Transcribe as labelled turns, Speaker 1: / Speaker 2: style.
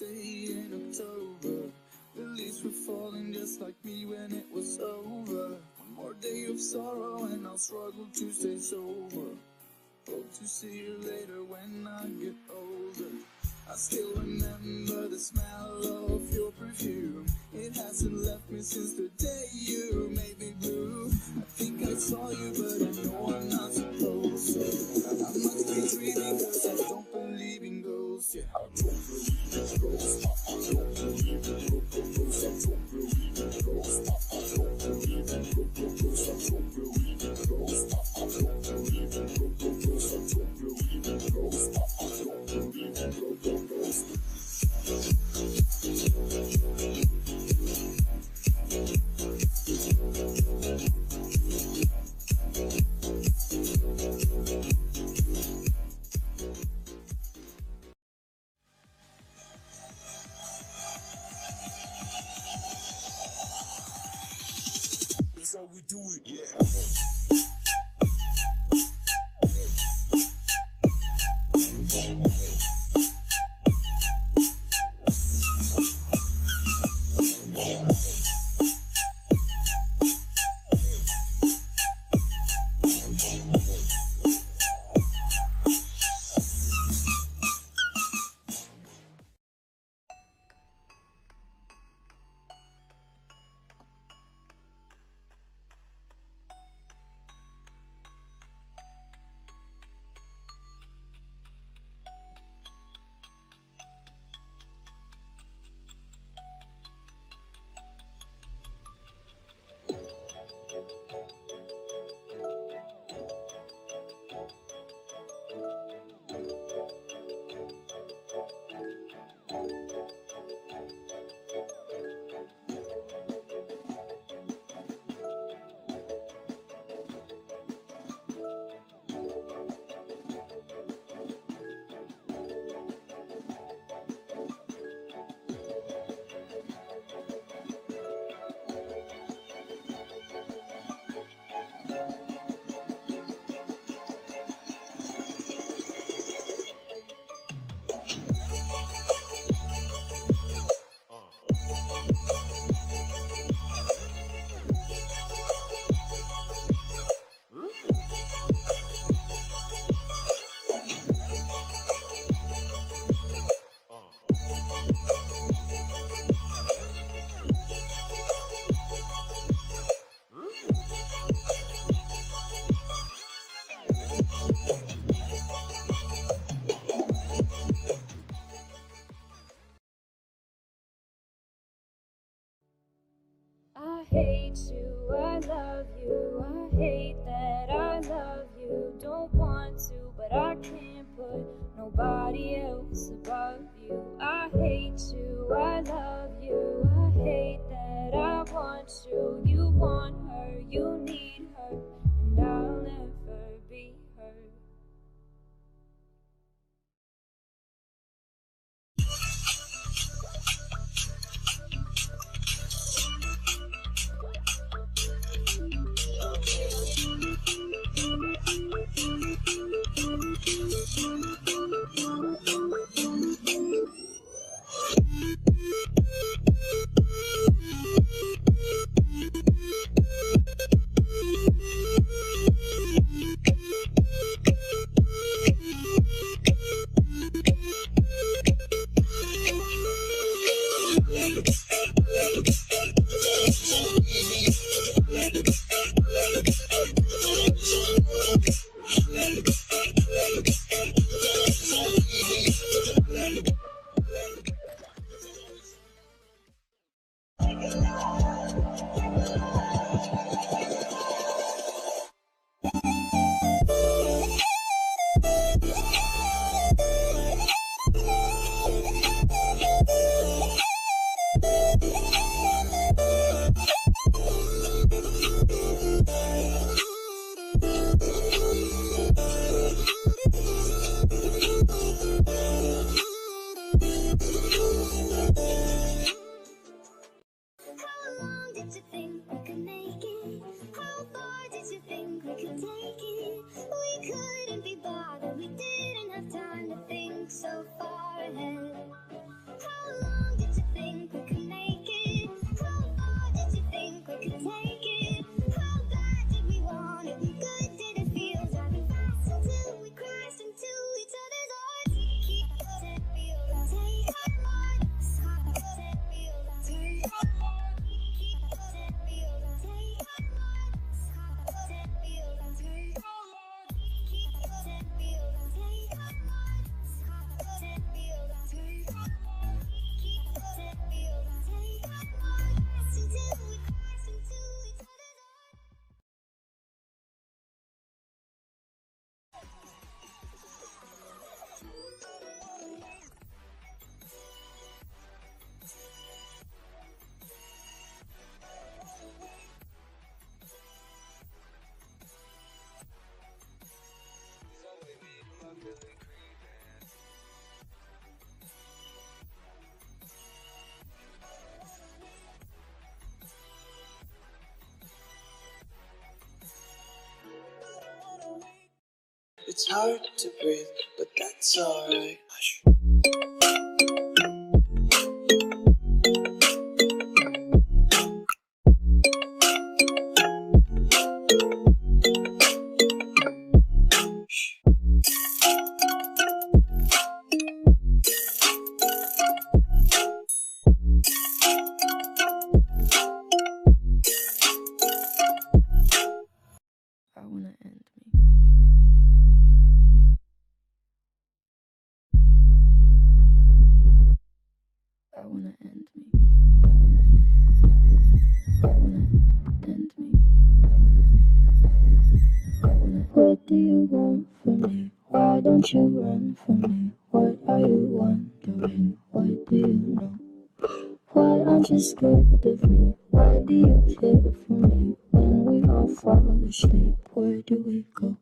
Speaker 1: Day in October, the leaves were falling just like me when it was over. One more day of sorrow and I'll struggle to stay sober. Hope to see you later when I get older. I still remember the smell of your perfume. It hasn't left me since the day you made me blue. I think I saw you, but I know I'm not supposed to. I must be dreaming cause I don't believe in ghosts. Yeah, I don't believe in ghosts. I don't believe in ghosts. I don't believe in ghosts. I don't believe in ghosts. I don't believe in ghosts. I don't believe in ghosts. I don't believe in ghosts. I don't believe in ghosts. That's how we do it, yeah. hate you, I love you. I hate that I love you. Don't want to, but I can't put nobody else above you. I hate you, I love you. I hate that I want you. You want her, you need her, and I'll never be her.
Speaker 2: It's hard to breathe, but that's alright. Hush.
Speaker 1: I wanna end me. I wanna end me. I wanna end me. What do you want from me? Why don't you run from me? What are you wondering? What do you know? Why aren't you scared of me? Why do you care for me? When we all fall asleep, where do we go?